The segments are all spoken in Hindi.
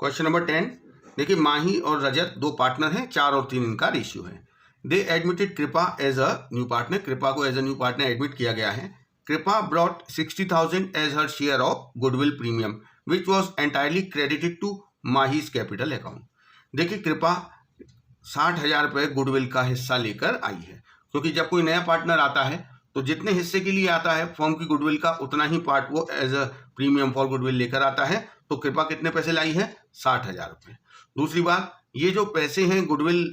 क्वेश्चन नंबर 10, देखिए माही और रजत दो पार्टनर हैं, 4 और 3 इनका रेशियो है। They admitted Kripa as a new partner, Kripa को as a new partner admit किया गया है। Kripa brought 60,000 as her share of goodwill premium which was entirely credited to Mahi's capital account. देखिए कृपा 60,000 रुपये गुडविल का हिस्सा लेकर आई है, क्योंकि जब कोई नया पार्टनर आता है तो जितने हिस्से के लिए आता है फर्म की गुडविल का उतना ही पार्ट वो as a premium for goodwill लेकर आता है। तो कृपा कितने पैसे लाई है? 60,000 रुपये। दूसरी बात, ये जो पैसे हैं गुडविल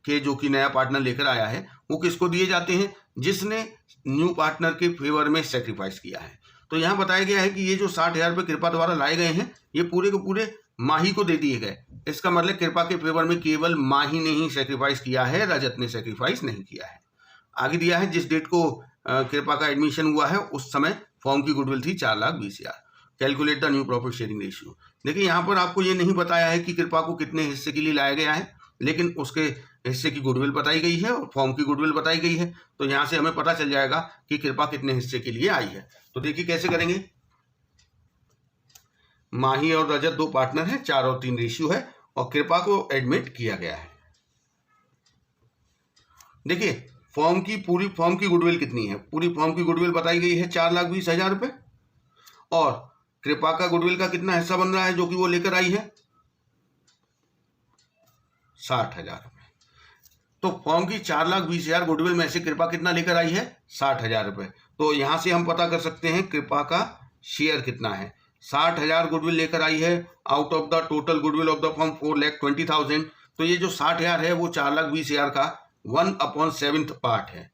के जो कि नया पार्टनर लेकर आया है वो किसको दिए जाते हैं? जिसने न्यू पार्टनर के फेवर में सेक्रीफाइस किया है। तो यहाँ बताया गया है कि ये जो 60,000 रुपये कृपा द्वारा लाए गए हैं ये पूरे के पूरे माही को दे दिए गए। इसका मतलब कृपा के फेवर में केवल माही ने ही सेक्रीफाइस किया है, रजत ने सेक्रीफाइस नहीं किया है। आगे दिया है जिस डेट को कृपा का एडमिशन हुआ है उस समय फर्म की गुडविल थी 4,20,000। Calculate the new profit sharing ratio. देखिए यहाँ पर आपको ये नहीं बताया है कि कृपा को कितने हिस्से के लिए लाया गया है, लेकिन उसके हिस्से की गुडविल बताई गई है और फर्म की गुडविल बताई गई है। तो यहाँ से हमें पता चल जाएगा कि कृपा कितने हिस्से के लिए आई है। तो देखिए कैसे करेंगे। माही और रजत दो पार्टनर हैं, 4 और 3 रेशियो है और कृपा को एडमिट किया गया है। देखिए पूरी फर्म की गुडविल कितनी है? पूरी फर्म की गुडविल बताई गई है 4,20,000 रुपये और कृपा का गुडविल का कितना हिस्सा बन रहा है जो कि वो लेकर आई है? 60,000 रुपये। तो फर्म की 4,20,000 गुडविल में से कृपा कितना लेकर आई है? 60,000 रुपये। तो यहां से हम पता कर सकते हैं कृपा का शेयर कितना है। 60,000 गुडविल लेकर आई है out of the total goodwill of the firm 4,20,000। तो ये जो 60,000 है वो 4,20,000 का 1/7 पार्ट है।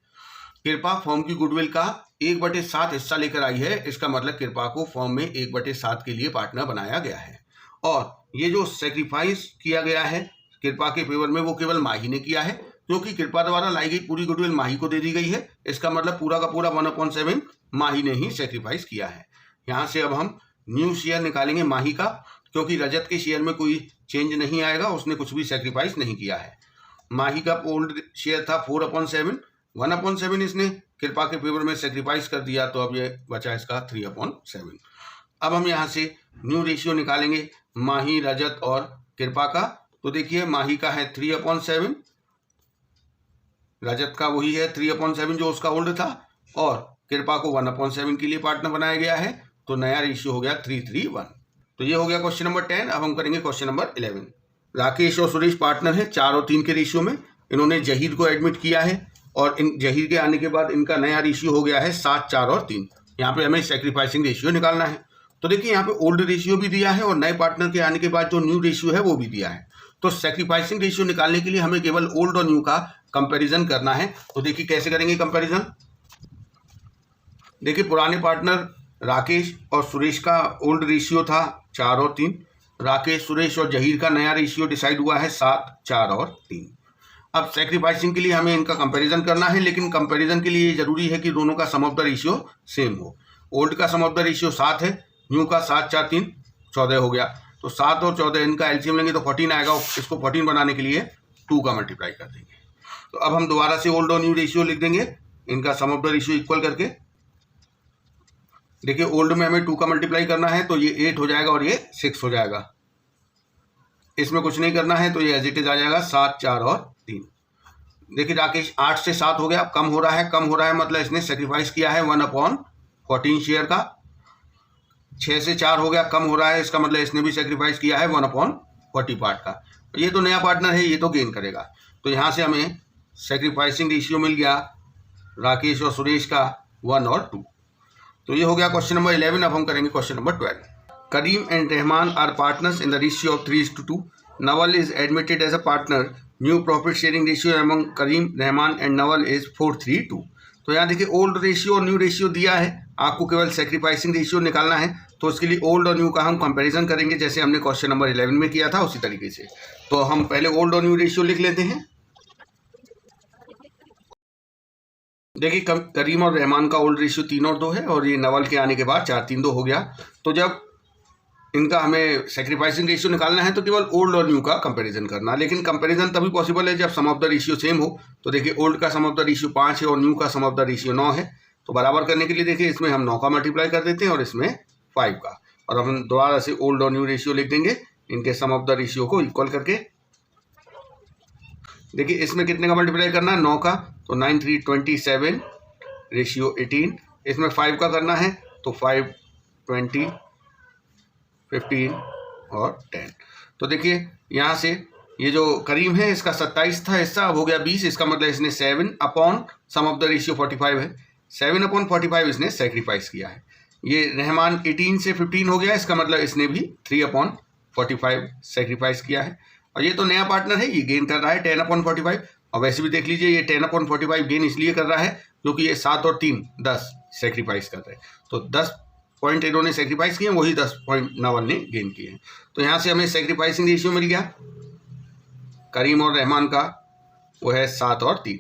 कृपा फर्म की गुडविल का 1/7 हिस्सा लेकर आई है। इसका मतलब कृपा को फर्म में 1/7 के लिए पार्टनर बनाया गया है। और ये जो सेक्रीफाइस किया गया है कृपा के फेवर में वो केवल माही ने किया है, क्योंकि कृपा द्वारा लाई गई पूरी गुडविल माही को दे दी गई है। इसका मतलब पूरा का पूरा 1/7 माही ने ही सेक्रीफाइस किया है। यहाँ से अब हम न्यू शेयर निकालेंगे माही का, क्योंकि रजत के शेयर में कोई चेंज नहीं आएगा, उसने कुछ भी सेक्रीफाइस नहीं किया है। माही का ओल्ड शेयर था 4/7, 1/7 इसने कृपा के फेवर में सेक्रीफाइस कर दिया, तो अब ये बचा इसका 3/7। अब हम यहाँ से न्यू रेशियो निकालेंगे माही, रजत और कृपा का। तो देखिए माही का है 3/7, रजत का वही है 3/7 जो उसका ओल्ड था, और कृपा को 1/7 के लिए पार्टनर बनाया गया है। तो नया रेशियो हो गया 3:1। तो ये हो गया क्वेश्चन नंबर 10। अब हम करेंगे क्वेश्चन नंबर 11। राकेश और सुरेश पार्टनर हैं 4 और 3 के रेशियो में। इन्होंने जहीर को एडमिट किया है और इन जहीर के आने के बाद इनका नया रेशियो हो गया है 7, 4 और 3। यहाँ पे हमें सेक्रीफाइसिंग रेशियो निकालना है। तो देखिए यहाँ पे ओल्ड रेशियो भी दिया है और नए पार्टनर के आने के बाद जो न्यू रेशियो है वो भी दिया है। तो सेक्रीफाइसिंग रेशियो निकालने के लिए हमें केवल ओल्ड और न्यू का कंपैरिजन करना है। तो देखिए कैसे करेंगे कंपैरिजन। देखिए पुराने पार्टनर राकेश और सुरेश का ओल्ड रेशियो था 4 और 3। राकेश, सुरेश और जहीर का नया रेशियो डिसाइड हुआ है 7, 4 और 3। अब सेक्रीफाइसिंग के लिए हमें इनका कंपैरिजन करना है, लेकिन कंपैरिजन के लिए जरूरी है कि दोनों का सम ऑफ द रेशियो सेम हो। ओल्ड का सम ऑफ द रेशियो 7 है, न्यू का 7, 4, 3 14 हो गया। तो 7 और 14 इनका एलसीएम लेंगे तो 14 आएगा। इसको 14 बनाने के लिए 2 का मल्टीप्लाई कर देंगे। तो अब हम दोबारा से ओल्ड और न्यू रेशियो लिख देंगे, इनका सम ऑफ द रेशियो इक्वल करके। देखिए ओल्ड में हमें 2 का मल्टीप्लाई करना है तो ये 8 हो जाएगा और ये 6 हो जाएगा। इसमें कुछ नहीं करना है तो ये एज इट इज आ जाएगा 7, 4 और 3। देखिए राकेश 8 से 7 हो गया, कम हो रहा है मतलब इसने सेक्रीफाइस किया है 1/14 शेयर का। 6 से 4 हो गया, कम हो रहा है, इसका मतलब इसने भी सेक्रीफाइस किया है 1/40 पार्ट का। ये तो नया पार्टनर है, ये तो गेन करेगा। तो यहाँ से हमें सेक्रीफाइसिंग रेशियो मिल गया राकेश और सुरेश का 1 और 2। तो ये हो गया क्वेश्चन नंबर 11। अब हम करेंगे question number 12। Karim and Rahman are partners in the ratio of 3:2। Naval is admitted as a partner. New profit sharing ratio among Karim, Rahman and Naval is 4:3:2। तो यहाँ देखिए ओल्ड रेशियो और न्यू रेशियो दिया है, आपको केवल सेक्रीफाइसिंग रेशियो निकालना है। तो इसके लिए ओल्ड और न्यू का हम कंपैरिजन करेंगे, जैसे हमने क्वेश्चन नंबर 11 में किया था उसी तरीके से। तो हम पहले ओल्ड और न्यू रेशियो लिख लेते हैं। देखिए करीम और रहमान का ओल्ड रेशियो 3 और 2 है और ये नवल के आने के बाद 4, 3, 2 हो गया। तो जब इनका हमें सेक्रीफाइसिंग रेशियो निकालना है तो केवल ओल्ड और न्यू का कंपैरिजन करना, लेकिन कंपैरिजन तभी पॉसिबल है जब सम ऑफ द रेशियो सेम हो। तो देखिए ओल्ड का सम ऑफ द रेशियो 5 है और न्यू का सम ऑफ द रेशियो 9 है। तो बराबर करने के लिए देखिए इसमें हम 9 का मल्टीप्लाई कर देते हैं और इसमें 5 का, और हम दोबारा से ओल्ड और न्यू रेशियो लिख देंगे। इनके सम ऑफ द रेशियो को इक्वल करके। देखिए इसमें कितने का मल्टीप्लाई करना है, 9 का, तो 9 3 27 रेशियो 18। इसमें 5 का करना है तो 5 20 15 और 10। तो देखिए यहाँ से ये जो करीम है इसका 27 था हिस्सा, अब हो गया 20। इसका मतलब इसने 7 upon sum of the ratio 45 है, 7 अपॉन 45 इसने सेक्रीफाइस किया है। ये रहमान 18 से 15 हो गया, इसका मतलब इसने भी 3 अपॉन 45 सेक्रीफाइस किया है। और ये तो नया पार्टनर है, ये गेन कर रहा है 10 अपॉन 45। और वैसे भी देख लीजिए ये 10 अपॉन 45 गेन इसलिए कर रहा है क्योंकि ये 7 और 3 10 सेक्रीफाइस कर रहे हैं, तो 10 पॉइंट इन्होंने सेक्रीफाइस किए, वही 10 पॉइंट नवन ने गेन किए हैं। तो यहाँ से हमें सेक्रीफाइसिंग रेशियो मिल गया करीम और रहमान का, वो है 7 और 3।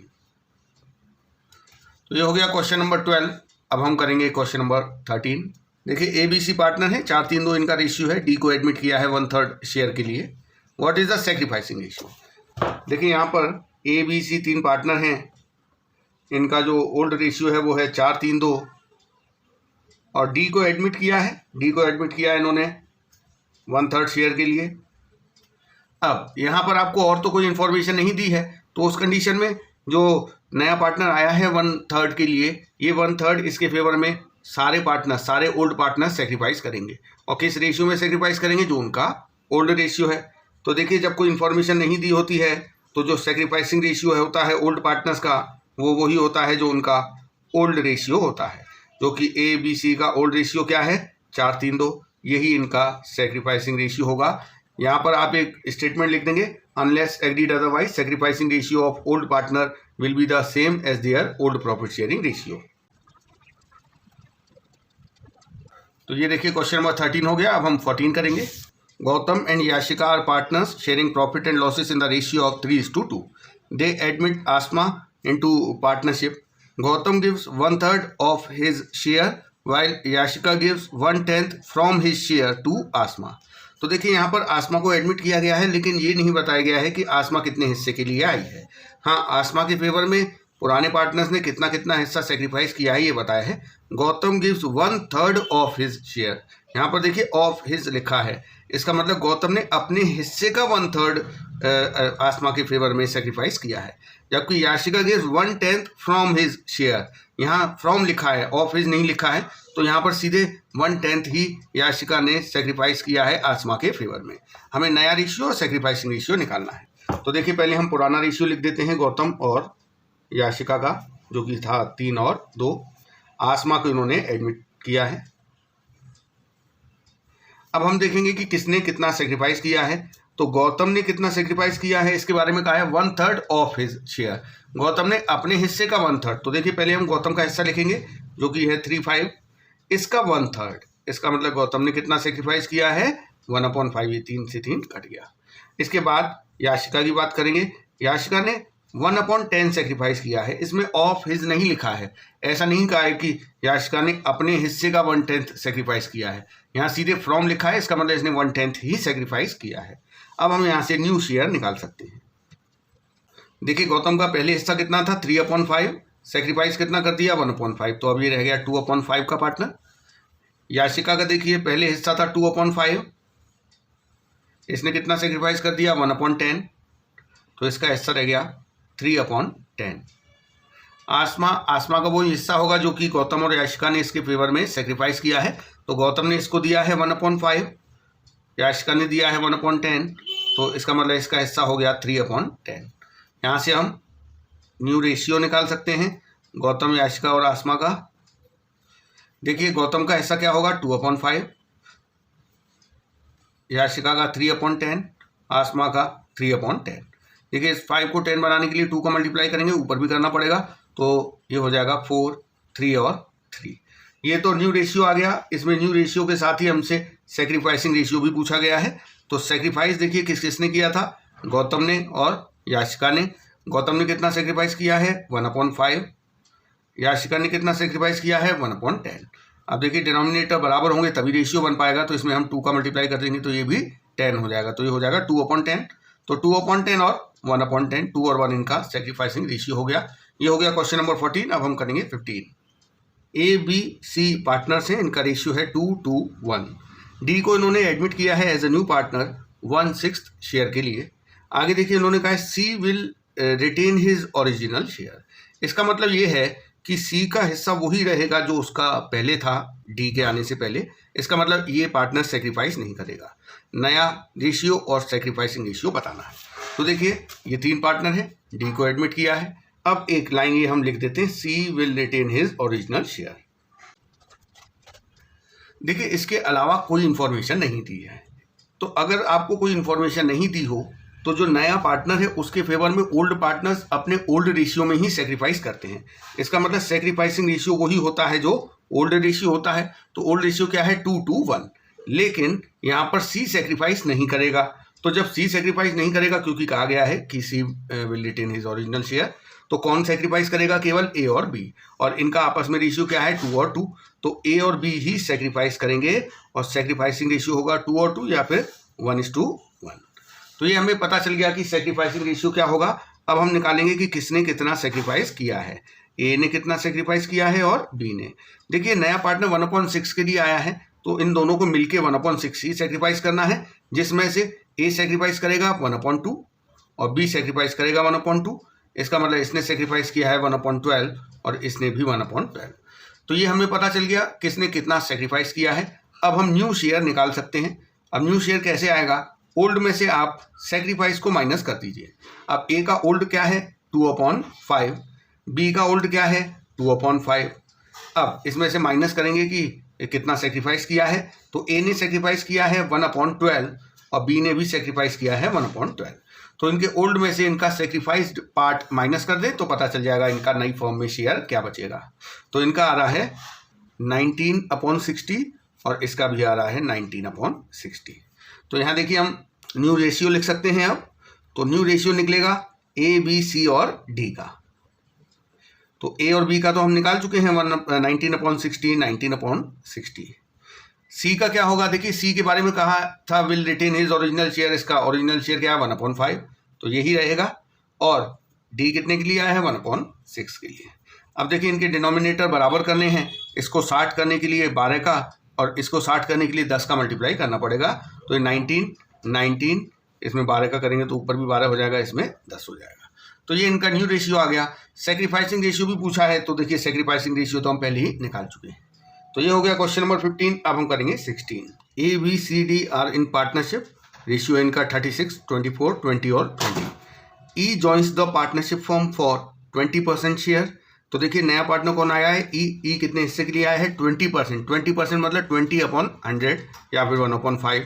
तो ये हो गया क्वेश्चन नंबर 12। अब हम करेंगे क्वेश्चन नंबर 13। देखिए ABC पार्टनर है, 4 3 2 इनका रेशियो है, डी को एडमिट किया है 1/3 शेयर के लिए। What is the sacrificing ratio. देखिए यहाँ पर ABC 3 पार्टनर हैं, इनका जो ओल्ड रेशियो है वो है 4 3 2 और डी को एडमिट किया है, इन्होंने 1/3 शेयर के लिए। अब यहाँ पर आपको और तो कोई इन्फॉर्मेशन नहीं दी है, तो उस कंडीशन में जो नया पार्टनर आया है 1/3 के लिए, ये 1/3 इसके फेवर में सारे ओल्ड पार्टनर सेक्रीफाइस करेंगे। और किस रेशियो में सेक्रीफाइस करेंगे, जो उनका ओल्ड रेशियो है। तो देखिए जब कोई इन्फॉर्मेशन नहीं दी होती है तो जो सेक्रीफाइसिंग रेशियो है होता है ओल्ड पार्टनर्स का, वो वही होता है जो उनका ओल्ड रेशियो होता है, जो कि ABC का ओल्ड रेशियो क्या है 4 3 2, यही इनका सेक्रीफाइसिंग रेशियो होगा। यहाँ पर आप एक स्टेटमेंट लिख देंगे, unless agreed otherwise sacrificing ratio of old partner will be the same as their old profit sharing ratio. तो ये देखिए क्वेश्चन नंबर 13 हो गया। अब हम 14 करेंगे। Gautam and Yashika are partners sharing profit and losses in the ratio of 3:2। They admit Aasma into partnership. Gautam gives 1/3 of his share while Yashika gives 1/10 from his share to Aasma. तो देखिए यहाँ पर आसमा को एडमिट किया गया है, लेकिन ये नहीं बताया गया है कि आसमा कितने हिस्से के लिए आई है। हाँ, आसमा के फेवर में पुराने पार्टनर्स ने कितना कितना हिस्सा सेक्रीफाइस किया है ये बताया है। Gautam gives 1/3 of his share, यहाँ पर देखिए ऑफ हिज लिखा है, इसका मतलब गौतम ने अपने हिस्से का 1/3 आसमा के फेवर में सेक्रीफाइस किया है। जबकि Yashika gives 1/10 from his share, यहाँ फ्रॉम लिखा है, ऑफ हिज नहीं लिखा है, तो यहाँ पर सीधे 1/10 ही याशिका ने सेक्रीफाइस किया है आसमा के फेवर में। हमें नया रेशियो और सेक्रीफाइसिंग रेशियो निकालना है। तो देखिए पहले हम पुराना रेशियो लिख देते हैं गौतम और याशिका का, जो कि था 3 और 2। आसमा को इन्होंने एडमिट किया है। अब हम देखेंगे कि किसने कितना सेक्रीफाइस किया है। तो गौतम ने कितना सेक्रीफाइस किया है इसके बारे में कहा है 1/3 ऑफ हिज शेयर। गौतम ने अपने हिस्से का 1/3, तो देखिए पहले हम गौतम का हिस्सा लिखेंगे जो कि है 3/5, इसका 1/3, इसका मतलब गौतम ने कितना सेक्रीफाइस किया है 1/5, ये 3 से 3 कट गया। इसके बाद याशिका की बात करेंगे। याशिका ने 1/10 सेक्रीफाइस किया है, इसमें ऑफ हिज नहीं लिखा है, ऐसा नहीं कहा है कि याशिका ने अपने हिस्से का 1/10 सेक्रीफाइस किया है, यहाँ सीधे फ्रॉम लिखा है, इसका मतलब इसने 1/10 ही सेक्रीफाइस किया है। अब हम यहाँ से न्यू शेयर निकाल सकते हैं। देखिए गौतम का पहले हिस्सा कितना था 3/5, सेक्रीफाइस कितना कर दिया 1/5, तो अब ये रह गया 2/5 का पार्टनर। याशिका का देखिए पहले हिस्सा था 2/5, इसने कितना सेक्रीफाइस कर दिया 1/10, तो इसका हिस्सा रह गया 3/10। आसमा का वो हिस्सा होगा जो कि गौतम और याशिका ने इसके फेवर में सेक्रीफाइस किया है, तो गौतम ने इसको दिया है 1/5, याशिका ने दिया है 1/10, तो इसका मतलब इसका हिस्सा हो गया 3/10। यहाँ से हम न्यू रेशियो निकाल सकते हैं गौतम, याशिका और आसमा का। देखिए गौतम का हिस्सा क्या होगा 2/5, याशिका का 3/10, आसमा का 3/10। देखिए इस 5 को 10 बनाने के लिए 2 का मल्टीप्लाई करेंगे, ऊपर भी करना पड़ेगा, तो ये हो जाएगा 4, 3 और 3। ये तो न्यू रेशियो आ गया। इसमें न्यू रेशियो के साथ ही हमसे सेक्रीफाइसिंग रेशियो भी पूछा गया है। तो सेक्रीफाइस देखिए किसने किया था, गौतम ने और याशिका ने। गौतम ने कितना सेक्रीफाइस किया है 1/5, याशिका ने कितना सेक्रीफाइस किया है 1/10। अब देखिए डिनोमिनेटर बराबर होंगे तभी रेशियो बन पाएगा, तो इसमें हम 2 का मल्टीप्लाई कर देंगे तो ये भी 10 हो जाएगा, तो ये हो जाएगा 2/10। तो 2/10 और 1/10, 2 और 1 इनका सेक्रीफाइसिंग रेशियो हो गया। ये हो गया क्वेश्चन नंबर 14। अब हम करेंगे 15। ABC पार्टनर्स हैं, इनका रेशियो है 2:1। डी को इन्होंने एडमिट किया है as a new partner 1/6 share के लिए। आगे देखिए इन्होंने कहा है C will retain his original share. इसका मतलब ये है कि सी का हिस्सा वही रहेगा जो उसका पहले था डी के आने से पहले। इसका मतलब ये पार्टनर सेक्रीफाइस नहीं करेगा। नया रेशियो और सेक्रीफाइसिंग रेशियो बताना है। तो देखिए ये 3 पार्टनर है, डी को एडमिट किया है। अब एक लाइन ये हम लिख देते हैं, C will retain his original share. देखिए इसके अलावा कोई इंफॉर्मेशन नहीं दी है। तो अगर आपको कोई इंफॉर्मेशन नहीं दी हो तो जो नया पार्टनर है उसके फेवर में ओल्ड पार्टनर्स अपने ओल्ड रेशियो में ही सेक्रीफाइस करते हैं। इसका मतलब सेक्रीफाइसिंग रेशियो वही होता है जो ओल्ड रेशियो होता है। तो ओल्ड रेशियो क्या है 2:1। लेकिन यहाँ पर सी सेक्रीफाइस नहीं करेगा। तो जब सी सेक्रीफाइस नहीं करेगा, क्योंकि कहा गया है कि C will retain his original share, तो कौन सेक्रीफाइस करेगा? केवल ए और बी। और इनका आपस में रेशियो क्या है 2 और 2। तो ए और बी ही सेक्रीफाइस करेंगे और सेक्रीफाइसिंग रेशियो होगा 2 और 2 या फिर 1:1। तो ये हमें पता चल गया कि सेक्रीफाइसिंग रेशियो क्या होगा। अब हम निकालेंगे कि किसने कितना सेक्रीफाइस किया है। ए ने कितना सेक्रीफाइस किया है और बी ने। देखिए नया पार्टनर 1/6 के लिए आया है, तो इन दोनों को मिलके 1/6 ही सेक्रीफाइस करना है, जिसमें से ए सेक्रीफाइस करेगा 1/2 और बी सेक्रीफाइस करेगा 1/2। इसका मतलब इसने सेक्रीफाइस किया है 1/12 और इसने भी 1/12। तो ये हमें पता चल गया किसने कितना सेक्रीफाइस किया है। अब हम न्यू शेयर निकाल सकते हैं। अब न्यू शेयर कैसे आएगा? ओल्ड में से आप सेक्रीफाइस को माइनस कर दीजिए। अब ए का ओल्ड क्या है 2/5, बी का ओल्ड क्या है 2/5। अब इसमें से माइनस करेंगे कि कितना सेक्रीफाइस किया है। तो ए ने सेक्रीफाइस किया है 1/12 और बी ने भी सेक्रीफाइस किया है 1/12। तो इनके ओल्ड में से इनका सेक्रीफाइस्ड पार्ट माइनस कर दे तो पता चल जाएगा इनका नई फॉर्म में शेयर क्या बचेगा। तो इनका आ रहा है 19/60 और इसका भी आ रहा है 19/60। तो यहाँ देखिए हम न्यू रेशियो लिख सकते हैं। अब तो न्यू रेशियो निकलेगा ए बी सी और डी का। तो ए और बी का तो हम निकाल चुके हैं 19/60 19/60। सी का क्या होगा? देखिए सी के बारे में कहा था will retain his original share. इसका ओरिजिनल शेयर क्या है 1/5, तो यही रहेगा। और डी कितने के लिए आया है 1/6 के लिए। अब देखिए इनके डिनोमिनेटर बराबर करने हैं। इसको 60 करने के लिए 12 का और इसको 60 करने के लिए 10 का मल्टीप्लाई करना पड़ेगा। तो ये 19 इसमें 12 का करेंगे तो ऊपर भी 12 हो जाएगा, इसमें 10 हो जाएगा। तो ये इनका न्यू रेशियो आ गया। सेक्रीफाइसिंग रेशियो भी पूछा है, तो देखिए सेक्रीफाइसिंग रेशियो तो हम पहले ही निकाल चुके हैं। तो ये हो गया क्वेश्चन नंबर 15। अब हम करेंगे 16। A B C D are in partnership. Ratio इनका 36, 24, 20 और 20। E joins the partnership form for 20% share. तो देखिए नया पार्टनर कौन आया है? ई कितने हिस्से के लिए आया है 20%। 20% मतलब 20/100 या फिर 1/5।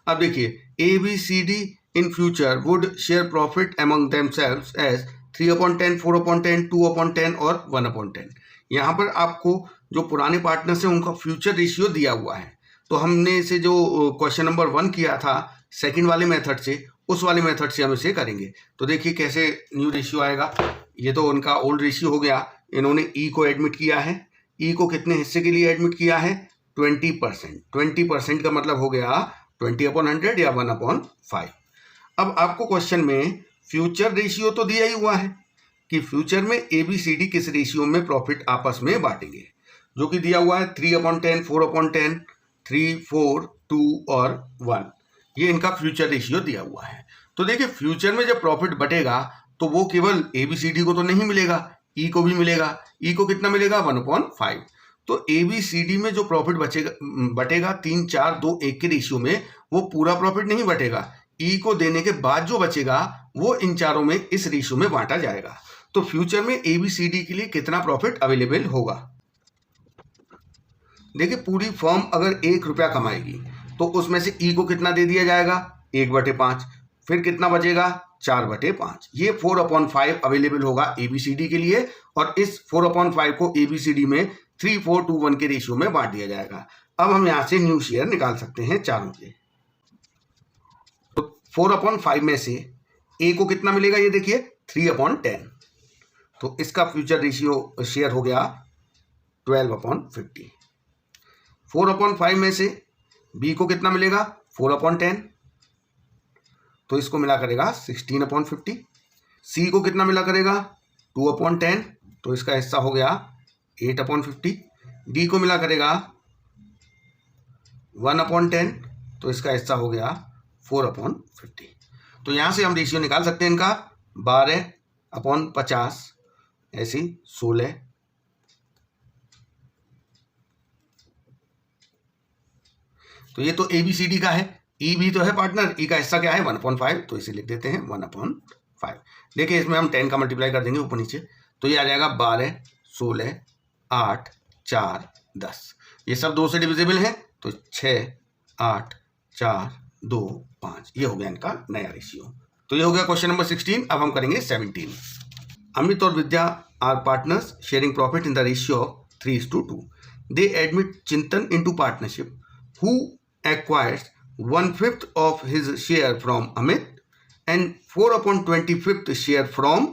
अब देखिए A B C D in future would share profit among themselves as 3/10, 4/10, 2/10 और 1/10। यहाँ पर आपको जो पुराने पार्टनर्स हैं उनका फ्यूचर रेशियो दिया हुआ है। तो हमने इसे जो क्वेश्चन नंबर 1 किया था सेकंड वाले मेथड से, उस वाले मेथड से हम इसे करेंगे। तो देखिए कैसे न्यू रेशियो आएगा। ये तो उनका ओल्ड रेशियो हो गया। इन्होंने ई को एडमिट किया है। ई को कितने हिस्से के लिए एडमिट किया है 20%। 20% का मतलब हो गया 20/100 या 1/5। अब आपको क्वेश्चन में फ्यूचर रेशियो तो दिया ही हुआ है कि फ्यूचर में ए बी सी डी किस रेशियो में प्रॉफिट आपस में बांटेंगे, जो कि दिया हुआ है 3/10, 4/10, 3, 4, 2 और 1। ये इनका फ्यूचर रेशियो दिया हुआ है। तो देखिए फ्यूचर में जब प्रॉफिट बटेगा तो वो केवल ए बी सी डी को तो नहीं मिलेगा, ई को भी मिलेगा। ई को कितना मिलेगा 1/5। तो ए बी सी डी में जो प्रॉफिट बटेगा 3, 4, 2, 1 के रेशियो में, वो पूरा प्रॉफिट नहीं बटेगा। ई को देने के बाद जो बचेगा वो इन चारों में इस रेशियो में बांटा जाएगा। तो फ्यूचर में ए बी सी डी के लिए कितना प्रॉफिट अवेलेबल होगा? देखिए पूरी फर्म अगर 1 रुपया कमाएगी तो उसमें से ई को कितना दे दिया जाएगा 1/5। फिर कितना बचेगा 4/5। ये 4/5 अवेलेबल होगा ए बी सी डी के लिए और इस 4/5 को ए बी सी डी में 3, 4, 2, 1 के रेशियो में बांट दिया जाएगा। अब हम यहाँ से न्यू शेयर निकाल सकते हैं चारों के। तो 4/5 में से ए को कितना मिलेगा ये देखिए 3/10। तो इसका फ्यूचर रेशियो शेयर हो गया 12/50। 4/5 में से बी को कितना मिलेगा 4/10, तो इसको मिला करेगा 16/50। सी को कितना मिला करेगा 2/10, तो इसका हिस्सा हो गया 8/50। डी को मिला करेगा 1/10, तो इसका हिस्सा हो गया 4/50। तो यहाँ से हम रेशियो निकाल सकते हैं इनका 12/50 ऐसे 16। तो ये तो ABCD का है, E भी तो है पार्टनर, E का हिस्सा क्या है 1/5, तो इसे लिख देते हैं 1/5। देखिए इसमें हम 10 का मल्टीप्लाई कर देंगे ऊपर नीचे, तो ये आ जाएगा 12, 16, 8, 4, 10। ये सब 2 से डिविजिबल है, तो 6, 8, 4, 2, 5, ये हो गया इनका नया रेशियो। तो ये हो गया क्वेश्चन नंबर 16। अब हम करेंगे 17। अमित और Vidya are partners sharing profit in the ratio of 3:2। They admit Chintan into partnership who acquires 1/5 of his share from Amit and 4/25 share from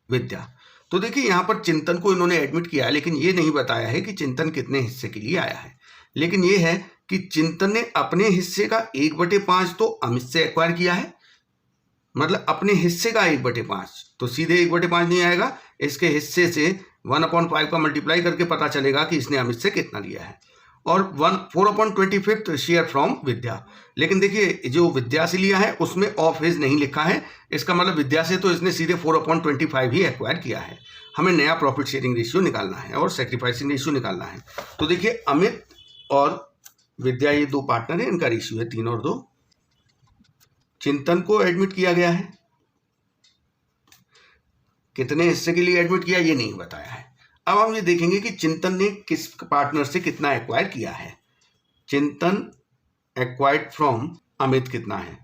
विद्या। तो देखिए यहाँ पर चिंतन को इन्होंने एडमिट किया है, लेकिन ये नहीं बताया है कि चिंतन कितने हिस्से के लिए आया है। लेकिन ये है कि चिंतन ने अपने हिस्से का 1/5 तो अमित से एक्वायर किया है, मतलब अपने हिस्से का 1/5, तो सीधे 1/5 नहीं आएगा, इसके हिस्से से 1/5 का मल्टीप्लाई करके पता चलेगा कि इसने अमित से कितना लिया है। और 4/25 शेयर फ्रॉम विद्या। लेकिन देखिए जो विद्या से लिया है उसमें ऑफ हिज नहीं लिखा है, इसका मतलब विद्या से तो इसने सीधे 4/25 ही एक्वायर किया है। हमें नया प्रॉफिट शेयरिंग रेशियो निकालना है और सेक्रीफाइसिंग रेशियो निकालना है। तो देखिए अमित और विद्या ये 2 पार्टनर है, इनका रेशियो है 3 और 2। चिंतन को एडमिट किया गया है, कितने हिस्से के लिए एडमिट किया ये नहीं बताया है। अब हम ये देखेंगे कि चिंतन ने किस पार्टनर से कितना एक्वायर किया है। चिंतन एक्वायर्ड फ्रॉम अमित कितना है,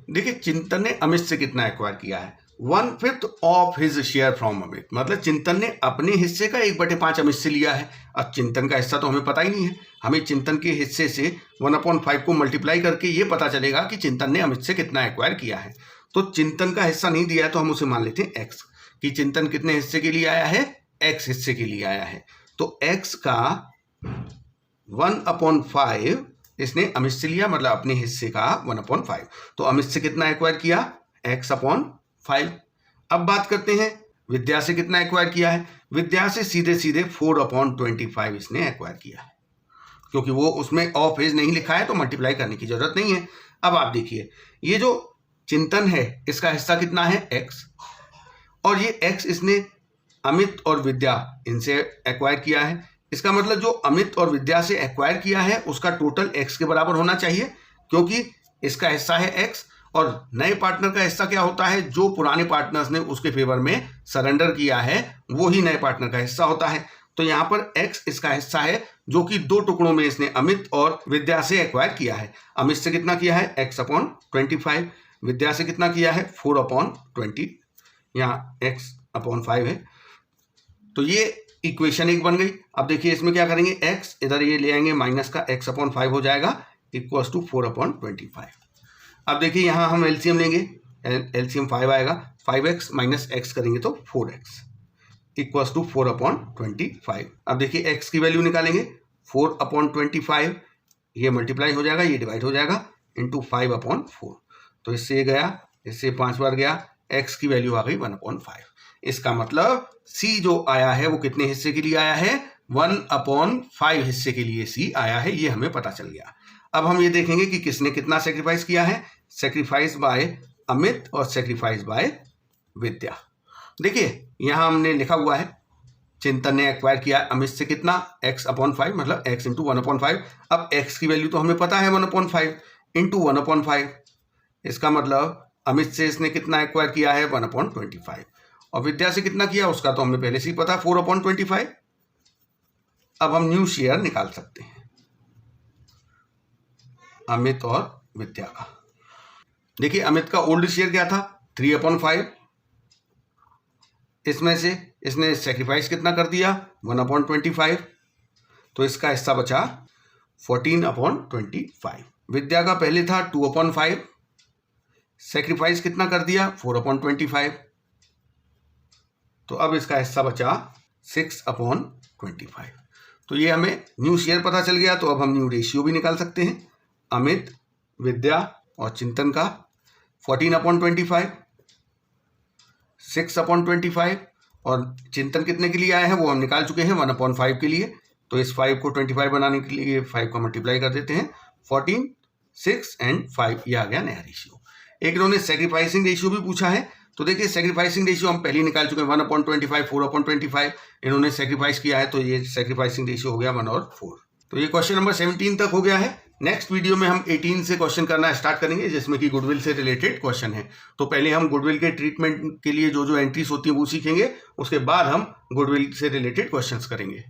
देखिए चिंतन ने अमित से कितना एक्वायर किया है 1/5 of his share from Amit, मतलब चिंतन ने अपने हिस्से का 1/5 अमित से लिया है। अब चिंतन का हिस्सा तो हमें पता ही नहीं है, हमें चिंतन के हिस्से से 1/5 को मल्टीप्लाई करके ये पता चलेगा कि चिंतन ने अमित से कितना एक्वायर किया है। तो चिंतन का हिस्सा नहीं दिया है तो हम उसे मान लेते हैं x, कि चिंतन कितने हिस्से के लिए आया है, x हिस्से के लिए आया है। तो x का 1/5 इसने अमित से लिया, मतलब अपने हिस्से का 1/5, तो अमित से कितना एक्वायर किया x/5। अब बात करते हैं विद्या से कितना एक्वायर किया है। विद्या से सीधे सीधे 4/25 इसने एक्वायर किया है, क्योंकि वो उसमें ऑफ हिज नहीं लिखा है तो मल्टीप्लाई करने की जरूरत नहीं है। अब आप देखिए ये जो चिंतन है इसका हिस्सा कितना है x, और ये x इसने अमित और विद्या इनसे एक्वायर किया है। इसका मतलब जो अमित और विद्या से एक्वायर किया है उसका टोटल x के बराबर होना चाहिए, क्योंकि इसका हिस्सा है x और नए पार्टनर का हिस्सा क्या होता है, जो पुराने पार्टनर्स ने उसके फेवर में सरेंडर किया है वो ही नए पार्टनर का हिस्सा होता है। तो यहाँ पर x इसका हिस्सा है जो कि 2 टुकड़ों में इसने अमित और विद्या से एक्वायर किया है। अमित से कितना किया है x/25, विद्या से कितना किया है 4/20, यहाँ x/5 है। तो ये इक्वेशन 1 बन गई। अब देखिए इसमें क्या करेंगे, x इधर ये ले आएंगे, माइनस का x/5 हो जाएगा इक्वल्स टू 4/25। अब देखिए यहाँ हम एलसीएम लेंगे, एलसीएम 5 आएगा, 5x माइनस x करेंगे तो 4x इक्वल्स टू 4/25। अब देखिए x की वैल्यू निकालेंगे, 4/25 ये मल्टीप्लाई हो जाएगा, ये डिवाइड हो जाएगा इंटू 5/4, तो इससे ये गया, इससे 5 बार गया, x की वैल्यू आ गई 1/5। इसका मतलब c जो आया है वो कितने हिस्से के लिए आया है, 1/5 हिस्से के लिए c आया है, ये हमें पता चल गया। अब हम ये देखेंगे कि किसने कितना सेक्रीफाइस किया है, सेक्रीफाइस बाय अमित और सेक्रीफाइस बाय विद्या। देखिए यहाँ हमने लिखा हुआ है चिंतन ने एक्वायर किया अमित से कितना x/5, मतलब x इंटू 1/5। अब x की वैल्यू तो हमें पता है 1/5 इंटू 1/5, इसका मतलब अमित से इसने कितना एक्वायर किया है 1/25, और विद्या से कितना किया उसका तो हमें पहले से ही पता 4/25। अब हम न्यू शेयर निकाल सकते हैं अमित और विद्या का। देखिए अमित का ओल्ड शेयर क्या था 3/5, इसमें से इसने सेक्रीफाइस कितना कर दिया 1/25, तो इसका हिस्सा बचा 14/25। विद्या का पहले था 2/5, सेक्रीफाइस कितना कर दिया 4/25, तो अब इसका हिस्सा बचा 6/25। तो ये हमें न्यू शेयर पता चल गया। तो अब हम न्यू रेशियो भी निकाल सकते हैं अमित, विद्या और चिंतन का। 14/25, 6/25, और चिंतन कितने के लिए आया है वो हम निकाल चुके हैं 1/5 के लिए। तो इस 5 को 25 बनाने के लिए 5 का मल्टीप्लाई कर देते हैं 14, 6 and 5, ये आ गया नया रेशियो। एक इन्होंने सेक्रीफाइसिंग रेशियो भी पूछा है, तो देखिए सेक्रीफाइसिंग रेशियो हम पहले ही निकाल चुके हैं 1/25, 4/25 इन्होंने सेक्रीफाइस किया है, तो ये सेक्रीफाइसिंग रेशियो हो गया 1/4। तो ये क्वेश्चन नंबर 17 तक हो गया है। नेक्स्ट वीडियो में हम 18 से क्वेश्चन करना स्टार्ट करेंगे, जिसमें कि गुडविल से रिलेटेड क्वेश्चन है। तो पहले हम गुडविल के ट्रीटमेंट के लिए जो जो एंट्रीज होती हैं वो सीखेंगे, उसके बाद हम गुडविल से रिलेटेड क्वेश्चंस करेंगे।